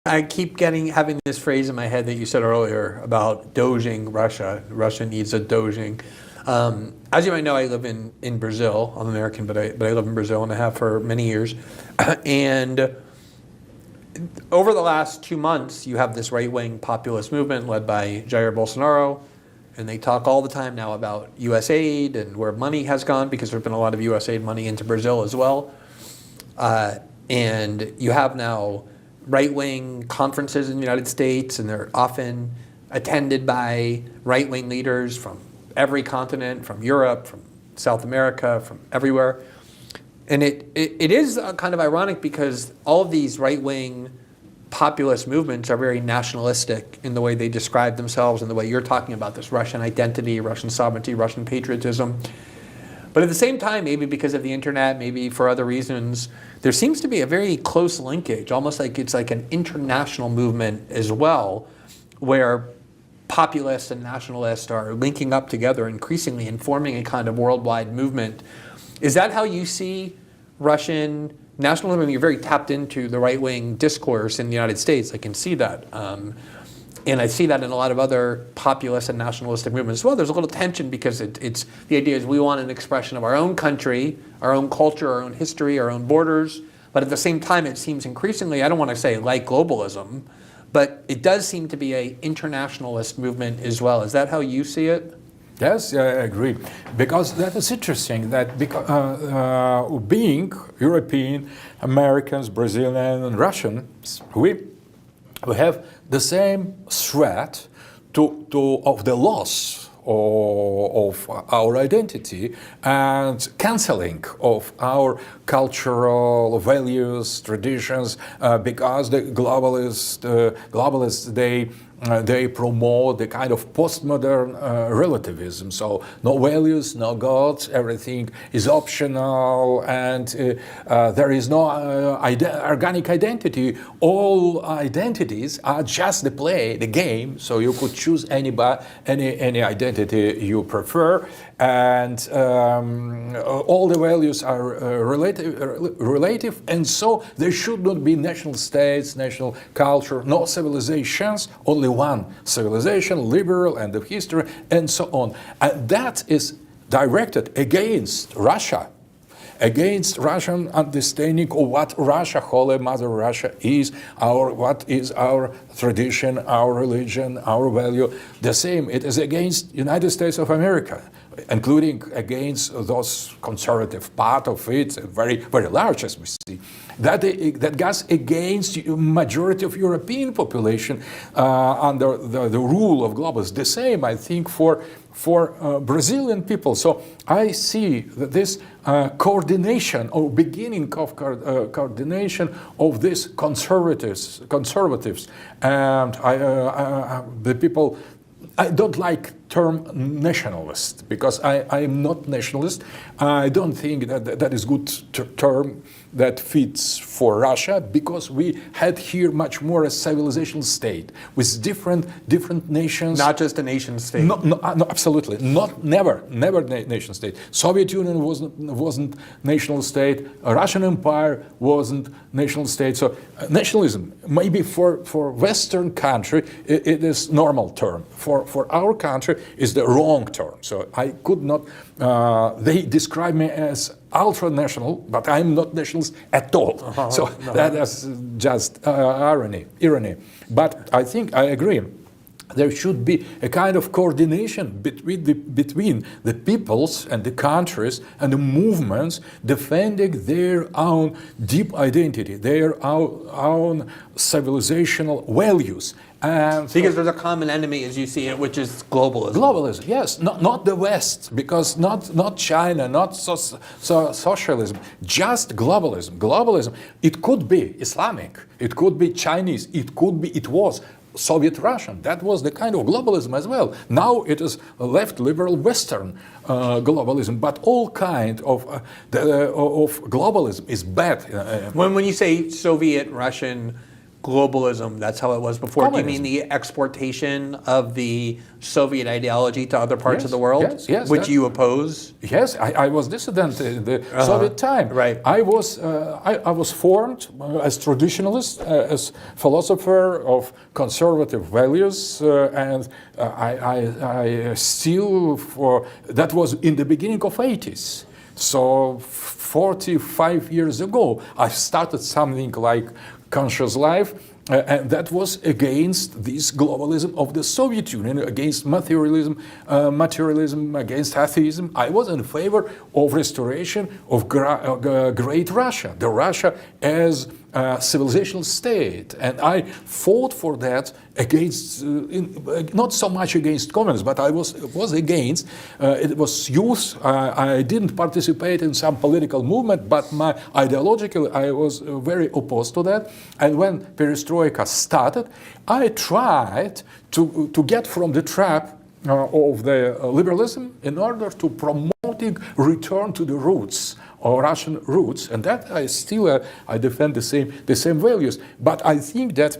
I keep having this phrase in my head that you said earlier about doging Russia. Russia needs a doging. As you might know, I live in Brazil. I'm American, but I live in Brazil and I have for many years. And over the last 2 months, you have this right-wing populist movement led by Jair Bolsonaro, and they talk all the time now about U.S. aid and where money has gone, because there's been a lot of U.S. aid money into Brazil as well. And you have now right-wing conferences in the United States, and they're often attended by right-wing leaders from every continent, from Europe, from South America, from everywhere. And it is kind of ironic because all of these right-wing populist movements are very nationalistic in the way they describe themselves and the way you're talking about this Russian identity, Russian sovereignty, Russian patriotism. But at the same time, maybe because of the internet, maybe for other reasons, there seems to be a very close linkage, almost like it's like an international movement as well, where populists and nationalists are linking up together increasingly and forming a kind of worldwide movement. Is that how you see Russian nationalism? I mean, you're very tapped into the right-wing discourse in the United States. I can see that. And I see that in a lot of other populist and nationalistic movements as well. There's a little tension because it's the idea is we want an expression of our own country, our own culture, our own history, our own borders. But at the same time, it seems increasingly, I don't want to say like globalism, but it does seem to be an internationalist movement as well. Is that how you see it? Yes, I agree. Because that is interesting that being European, Americans, Brazilian, and Russians, we have the same threat of the loss of our identity and cancelling of our cultural values, traditions, because the globalists they promote the kind of postmodern relativism. So no values, no gods, everything is optional, and there is no organic identity. All identities are just the game. So you could choose any identity you prefer, and all the values are relative, and so there should not be national states, national culture, no civilizations, only one civilization, liberal, end of history, and so on. And that is directed against Russia, against Russian understanding of what Russia, Holy Mother Russia, is, what is our tradition, our religion, our value. The same, it is against United States of America, including against those conservative part of it, very, very large as we see. That goes against majority of European population under the rule of globalists. The same, I think, for Brazilian people. So I see that this coordination or beginning of coordination of these conservatives, and the people. I don't like term nationalist because I am not nationalist. I don't think that is good term that fits for Russia, because we had here much more a civilization state with different nations. Not just a nation state. No, absolutely never nation state. Soviet Union wasn't national state. Russian Empire wasn't national state. So nationalism maybe for Western country it is normal term. For our country is the wrong term. So I could not. They describe me as ultra-national, but I'm not nationalist at all. So no. That is just irony. But I think I agree. There should be a kind of coordination between the peoples and the countries and the movements defending their own deep identity, their own civilizational values. And because there's a common enemy, as you see it, which is globalism. Globalism, yes, not the West, because not China, not socialism, just globalism. Globalism, it could be Islamic, it could be Chinese, it was Soviet Russian. That was the kind of globalism as well. Now it is left liberal Western globalism, but all kind of globalism is bad. When you say Soviet Russian, globalism. That's how it was before. Do you mean the exportation of the Soviet ideology to other parts of the world? Yes, which you oppose? Yes, I was dissident in the Soviet time. Right. I was formed as traditionalist, as philosopher of conservative values, and I still that was in the beginning of 80s. So 45 years ago, I started something like Conscious Life, and that was against this globalism of the Soviet Union, against materialism, against atheism. I was in favor of restoration of great Russia, the Russia as a civilizational state, and I fought for that against, not so much against communism, but I was against. It was youth. I didn't participate in some political movement, but ideologically I was very opposed to that. And when perestroika started, I tried to get from the trap of the liberalism in order to promoting return to the roots, or Russian roots, and that I still I defend the same values. But I think that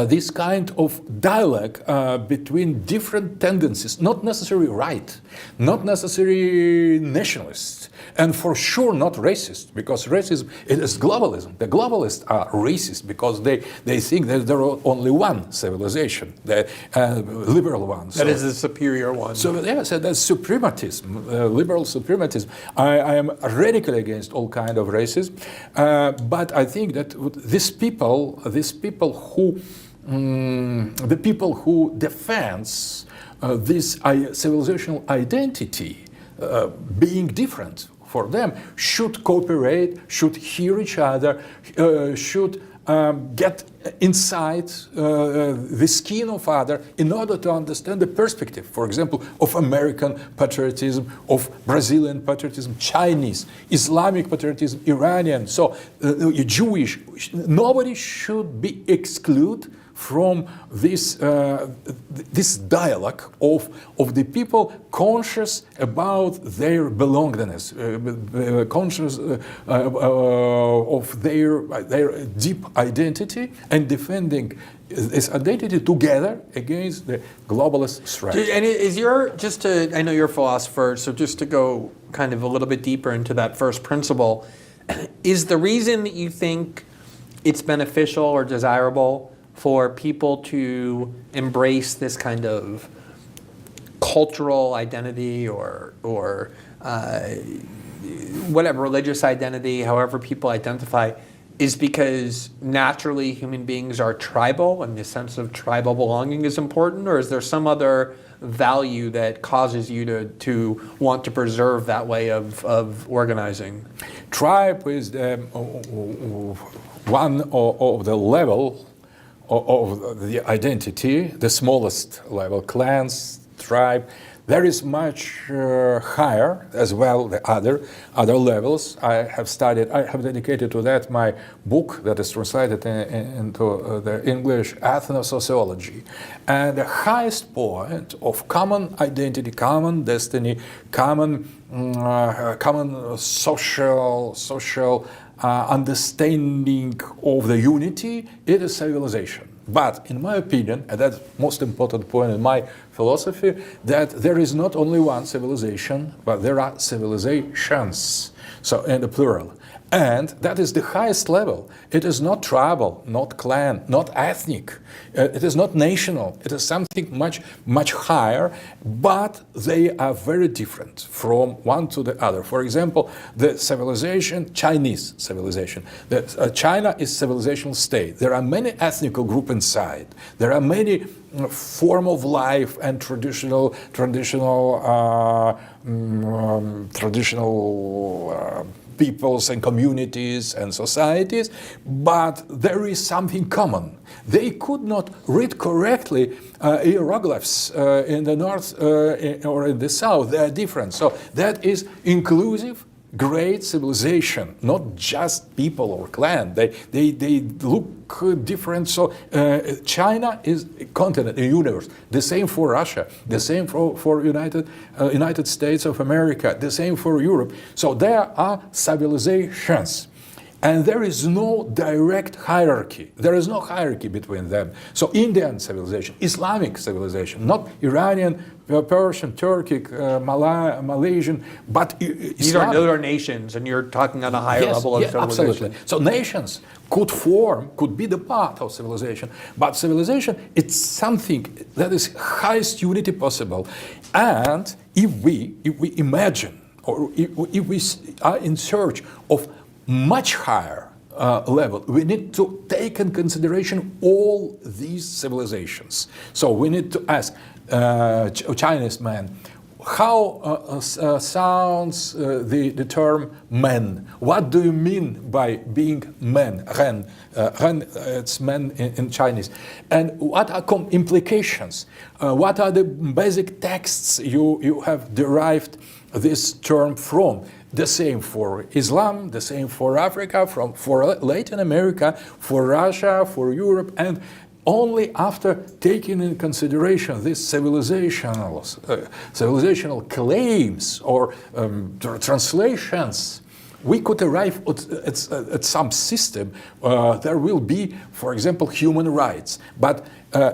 this kind of dialogue between different tendencies, not necessarily right, not necessarily nationalist, and for sure not racist, because racism it is globalism. The globalists are racist because they think that there is only one civilization, the liberal one. That is the superior one. So yes, that's suprematism, liberal suprematism. I am radically against all kind of racism, but I think that these people who the people who defends this civilizational identity being different for them should cooperate, should hear each other, should get inside the skin of other in order to understand the perspective, for example, of American patriotism, of Brazilian patriotism, Chinese, Islamic patriotism, Iranian, so Jewish. Nobody should be excluded from this this dialogue of the people conscious about their belongingness, conscious of their deep identity, and defending this identity together against the globalist threat. And is I know you're a philosopher, so just to go kind of a little bit deeper into that first principle, is the reason that you think it's beneficial or desirable for people to embrace this kind of cultural identity or whatever, religious identity, however people identify, is because naturally human beings are tribal and the sense of tribal belonging is important? Or is there some other value that causes you to want to preserve that way of organizing? Tribe is one of the level of the identity, the smallest level, clans, tribe. There is much higher as well, the other levels. I have dedicated to that my book that is translated into the English, Ethno-sociology. And the highest point of common identity, common destiny, common social understanding of the unity, it is civilization. But in my opinion, and that's the most important point in my philosophy, that there is not only one civilization, but there are civilizations, so in the plural. And that is the highest level. It is not tribal, not clan, not ethnic. It is not national. It is something much higher, but they are very different from one to the other. For example, the civilization, Chinese civilization. China is civilizational state. There are many ethnical groups inside. There are many form of life and traditional peoples and communities and societies, but there is something common. They could not read correctly hieroglyphs in the north or in the south. They are different. So that is inclusive, great civilization, not just people or clan. They look different. So China is a continent, a universe. The same for Russia. The same for United States of America. The same for Europe. So there are civilizations. And there is no direct hierarchy. There is no hierarchy between them. So Indian civilization, Islamic civilization, not Iranian, Persian, Turkic, Malaysian, but These are nations, and you're talking on a higher level of civilization. Absolutely. So nations could be the part of civilization, but civilization, it's something that is highest unity possible. And if we imagine, or if we are in search of much higher level, we need to take in consideration all these civilizations. So we need to ask Chinese man, how sounds the term man? What do you mean by being man? Ren, it's man in Chinese. And what are implications? What are the basic texts you have derived this term from? The same for Islam, the same for Africa, for Latin America, for Russia, for Europe, and only after taking in consideration these civilizational claims or translations, we could arrive at some system. There will be, for example, human rights, but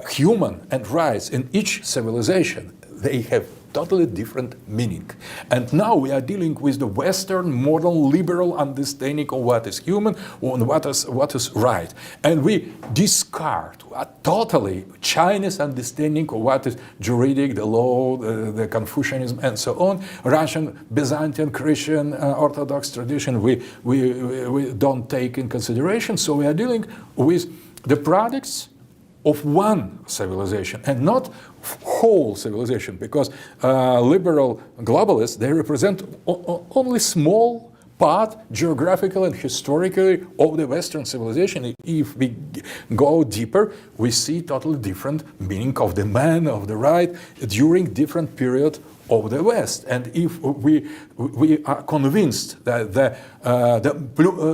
human and rights in each civilization, they have totally different meaning. And now we are dealing with the Western, modern, liberal understanding of what is human and what is right. And we discard a totally Chinese understanding of what is juridic, the law, the Confucianism, and so on. Russian, Byzantine, Christian, Orthodox tradition, we don't take in consideration. So we are dealing with the products of one civilization and not whole civilization, because liberal globalists, they represent only small part geographically and historically of the Western civilization. If we go deeper, we see totally different meaning of the man, of the right, during different period of the West. And if we are convinced that the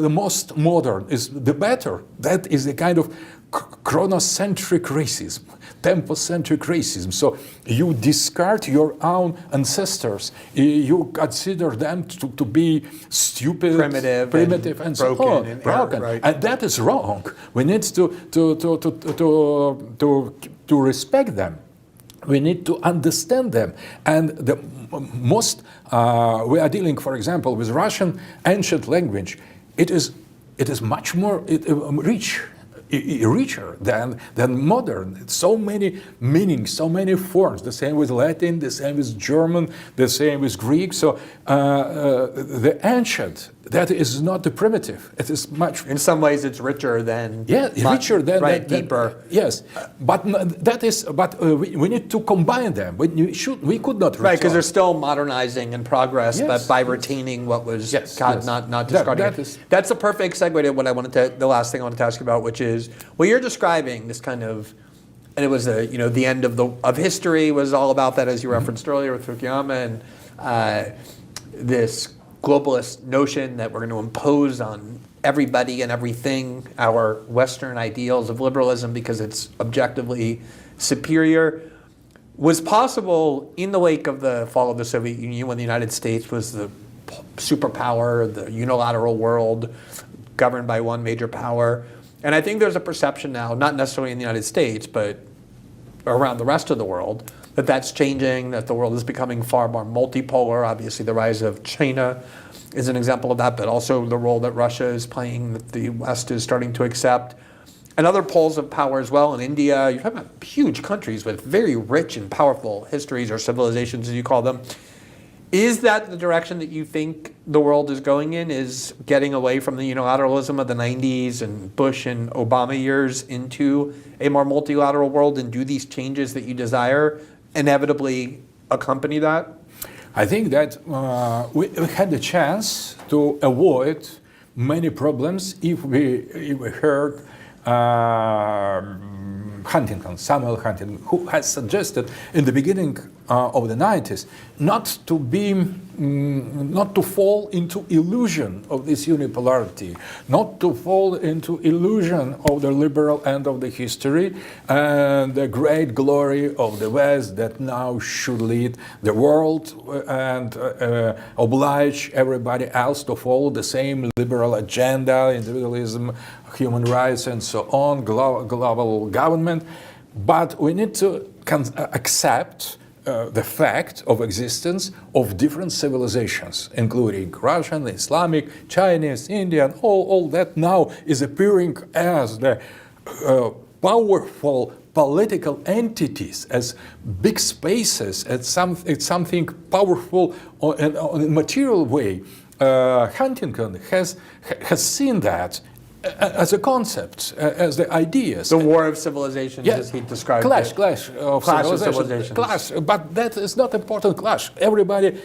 most modern is the better, that is a kind of chronocentric racism, tempocentric racism. So you discard your own ancestors. You consider them to be stupid, primitive, and so on, broken. Right. And that is wrong. We need to respect them. We need to understand them. And the most we are dealing, for example, with Russian ancient language. It is much more richer than modern. So many meanings, so many forms. The same with Latin, the same with German, the same with Greek. So the ancient, that is not the primitive. It is much. In some ways, it's richer than. Yeah, richer than. Right, deeper. Yes, but that is. But we need to combine them. We could not. Right, because they're still modernizing in progress, yes, but by retaining what was not discarding. That's a perfect segue to what I wanted to. The last thing I wanted to ask you about, which is what you're describing. This kind of, and it was the end of history was all about that, as you referenced earlier with Fukuyama, and this globalist notion that we're going to impose on everybody and everything our Western ideals of liberalism because it's objectively superior was possible in the wake of the fall of the Soviet Union, when the United States was the superpower, the unilateral world governed by one major power. And I think there's a perception now, not necessarily in the United States, but around the rest of the world, that that's changing, that the world is becoming far more multipolar. Obviously, the rise of China is an example of that, but also the role that Russia is playing, that the West is starting to accept. And other poles of power as well. In India, you're talking about huge countries with very rich and powerful histories, or civilizations, as you call them. Is that the direction that you think the world is going in, is getting away from the unilateralism of the 90s and Bush and Obama years into a more multilateral world, and do these changes that you desire inevitably accompany that? I think that we had the chance to avoid many problems if we heard Samuel Huntington, who has suggested in the beginning of the 90s, not to fall into illusion of this unipolarity, not to fall into illusion of the liberal end of the history and the great glory of the West that now should lead the world and oblige everybody else to follow the same liberal agenda, individualism, human rights, and so on, global government. But we need to accept the fact of existence of different civilizations, including Russian, Islamic, Chinese, Indian, all that now is appearing as the powerful political entities, as big spaces, as something powerful in a material way. Huntington has seen that as a concept, as the ideas. The war of civilizations, as he described clash it. of civilizations. Clash, but that is not important clash. Everybody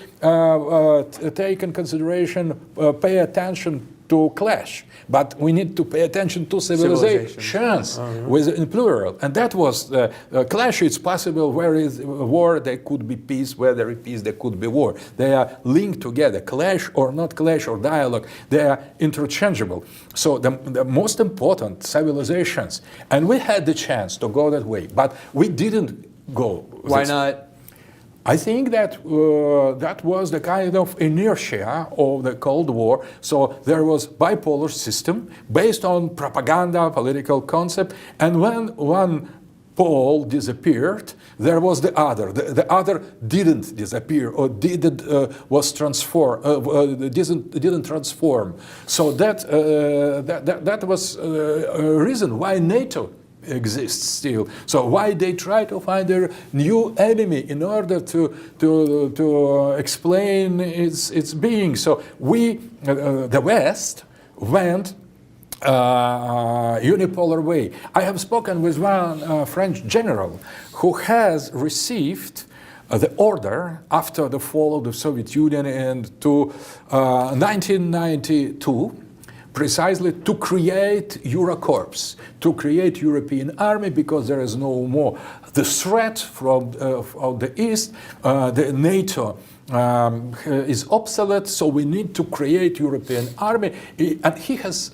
take in consideration, pay attention to clash. But we need to pay attention to civilizations with in plural. And that was the clash. It's possible where is war, there could be peace. Where there is peace, there could be war. They are linked together. Clash or not clash or dialogue, they are interchangeable. So the most important civilizations, and we had the chance to go that way, but we didn't go. Why not? I think that that was the kind of inertia of the Cold War. So there was bipolar system based on propaganda, political concept, and when one pole disappeared, there was the other. The other didn't disappear or didn't didn't transform. So that was a reason why NATO exists still. So why they try to find a new enemy in order to explain its being. So we, the West, went unipolar way. I have spoken with one French general who has received the order after the fall of the Soviet Union and to 1992, precisely to create Eurocorps, to create European army, because there is no more the threat from of the East. The NATO is obsolete, so we need to create European army. And he has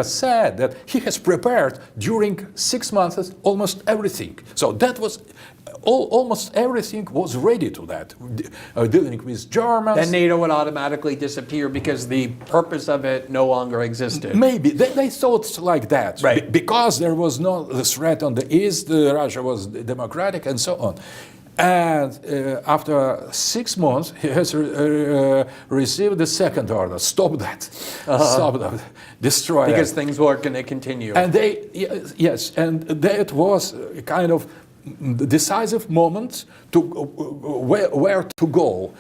said that he has prepared during 6 months almost everything. So that was almost everything was ready to that, dealing with Germans. Then NATO would automatically disappear because the purpose of it no longer existed. Maybe they thought like that, right? Because there was no the threat on the east, Russia was democratic, and so on. And after 6 months, he has received the second order: stop that, stop that, destroy it. Because things weren't going to continue. And yes, and that was a kind of decisive moment to where to go,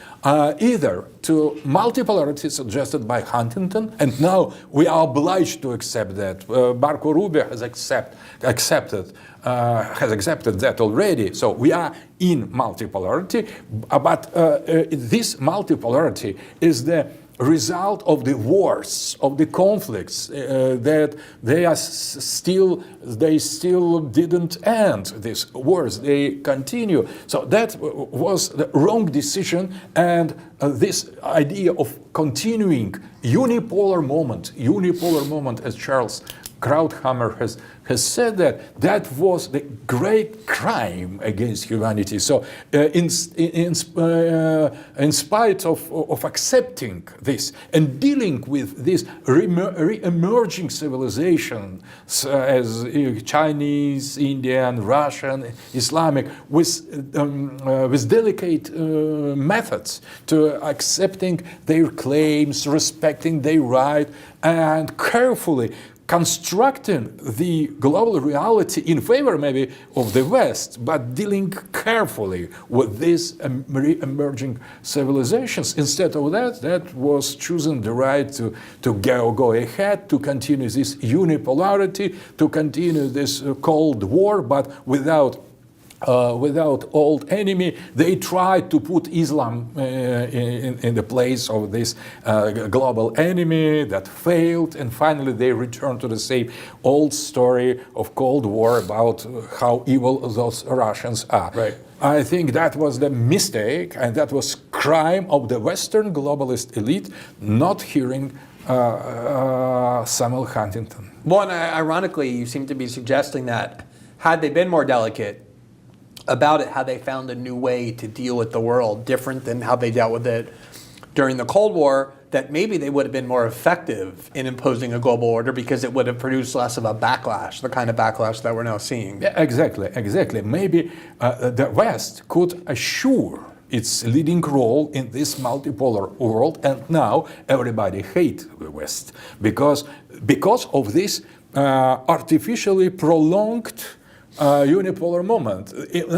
either to multipolarity suggested by Huntington, and now we are obliged to accept that. Marco Rubio has accepted that already. So we are in multipolarity, but this multipolarity is the result of the wars, of the conflicts that they still didn't end. These wars, they continue. So that was the wrong decision, and this idea of continuing unipolar moment, as Charles Krauthammer has said, that was the great crime against humanity. So in spite of accepting this and dealing with these re-emerging civilizations as Chinese, Indian, Russian, Islamic, with delicate methods to accepting their claims, respecting their right, and carefully constructing the global reality in favor maybe of the West, but dealing carefully with these emerging civilizations. Instead of that was choosing the right to go ahead, to continue this unipolarity, to continue this Cold War, but without old enemy. They tried to put Islam in the place of this global enemy that failed, and finally they returned to the same old story of Cold War about how evil those Russians are. Right. I think that was the mistake, and that was crime of the Western globalist elite not hearing Samuel Huntington. Well, and ironically, you seem to be suggesting that had they been more delicate about it, had they found a new way to deal with the world, different than how they dealt with it during the Cold War, that maybe they would have been more effective in imposing a global order because it would have produced less of a backlash, the kind of backlash that we're now seeing. Yeah, exactly. Maybe the West could assure its leading role in this multipolar world, and now everybody hates the West because of this artificially prolonged unipolar moment.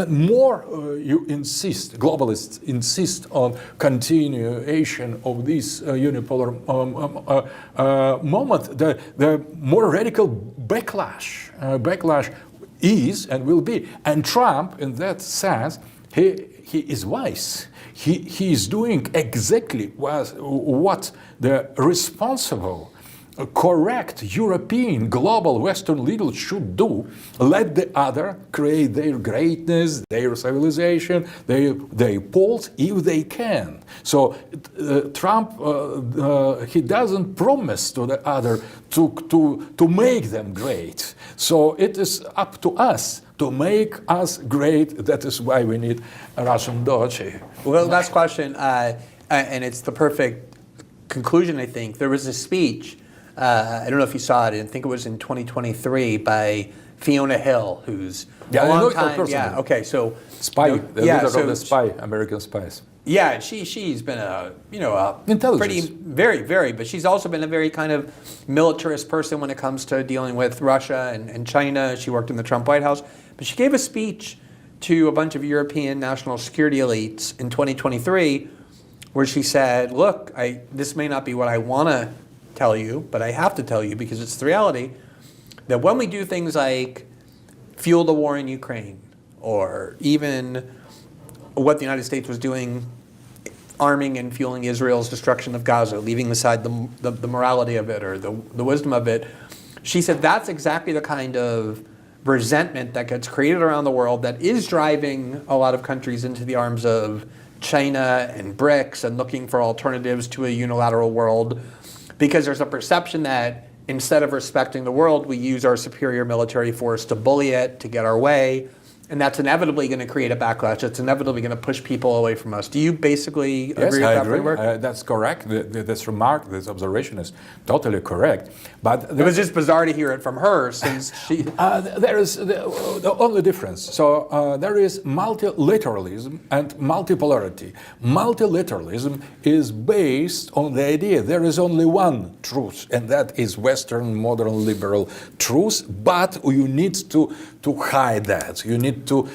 More you insist, globalists insist on continuation of this unipolar moment, the more radical backlash is and will be. And Trump, in that sense, he is wise. He is doing exactly what the responsible, correct European, global Western leaders should do. Let the other create their greatness, their civilization, their pulse, if they can. So Trump, he doesn't promise to the other to make them great. So it is up to us to make us great. That is why we need a Russian Doge. Well, last question, and it's the perfect conclusion, I think. There was a speech, I don't know if you saw it, I think it was in 2023 by Fiona Hill, who's a long time. Yeah, okay, so spy, the leader of the spy, American spies. Yeah, she's been a Intelligence. pretty very, but she's also been a very kind of militarist person when it comes to dealing with Russia and China. She worked in the Trump White House, but she gave a speech to a bunch of European national security elites in 2023, where she said, "Look, this may not be what I want to tell you, but I have to tell you because it's the reality, that when we do things like fuel the war in Ukraine, or even what the United States was doing, arming and fueling Israel's destruction of Gaza, leaving aside the morality of it or the wisdom of it," she said that's exactly the kind of resentment that gets created around the world that is driving a lot of countries into the arms of China and BRICS and looking for alternatives to a unilateral world, because there's a perception that instead of respecting the world, we use our superior military force to bully it, to get our way. And that's inevitably going to create a backlash. It's inevitably going to push people away from us. Do you basically agree with that framework? That's correct. This remark, this observation is totally correct. But it was just bizarre to hear it from her, since she... there is the only difference. So there is multilateralism and multipolarity. Multilateralism is based on the idea there is only one truth, and that is Western modern liberal truth. But you need to hide that. You need to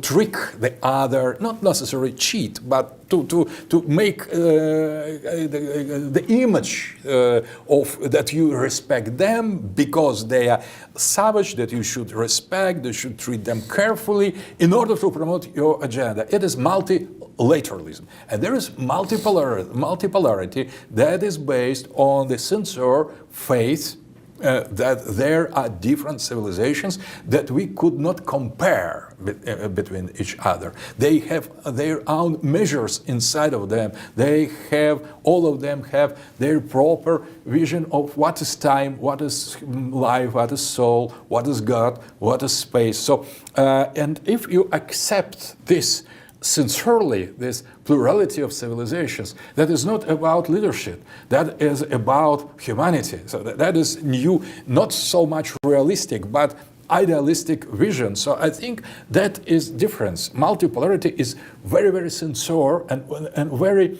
trick the other, not necessarily cheat, but to make the image of that you respect them because they are savage, that you should respect, you should treat them carefully in order to promote your agenda. It is multilateralism. And there is multipolarity that is based on the sincere faith that there are different civilizations that we could not compare between each other. They have their own measures inside of them. All of them have their proper vision of what is time, what is life, what is soul, what is God, what is space. So, and if you accept this sincerely, this plurality of civilizations, that is not about leadership, that is about humanity. So that is new, not so much realistic, but idealistic vision. So I think that is difference. Multipolarity is very, very sincere and very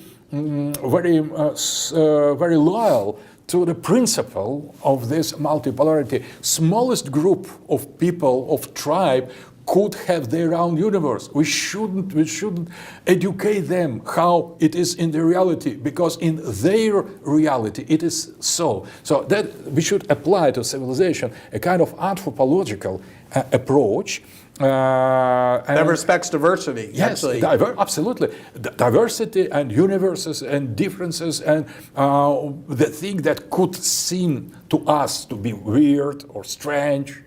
loyal to the principle of this multipolarity. Smallest group of people, of tribe, could have their own universe. We shouldn't educate them how it is in the reality, because in their reality it is so. So that we should apply to civilization a kind of anthropological approach. That respects diversity. Yes, absolutely. Diversity and universes and differences and the thing that could seem to us to be weird or strange,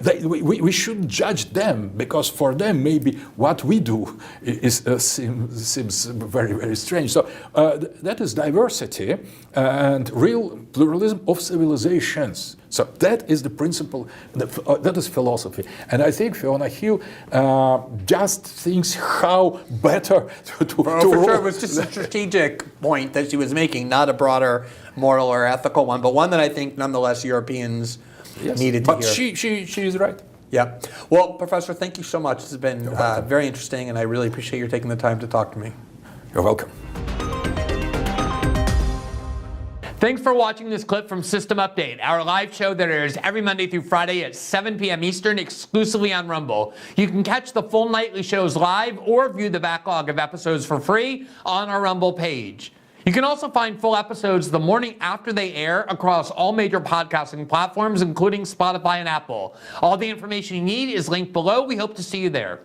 we shouldn't judge them, because for them maybe what we do seems very, very strange. So that is diversity and real pluralism of civilizations. So that is the principle, that is philosophy. And I think Fiona Hill just thinks how better to For sure, it was just a strategic point that she was making, not a broader moral or ethical one, but one that I think nonetheless Europeans needed to hear. But she is right. Yeah. Well, Professor, thank you so much. This has been very interesting, and I really appreciate your taking the time to talk to me. You're welcome. Thanks for watching this clip from System Update, our live show that airs every Monday through Friday at 7 p.m. Eastern exclusively on Rumble. You can catch the full nightly shows live or view the backlog of episodes for free on our Rumble page. You can also find full episodes the morning after they air across all major podcasting platforms, including Spotify and Apple. All the information you need is linked below. We hope to see you there.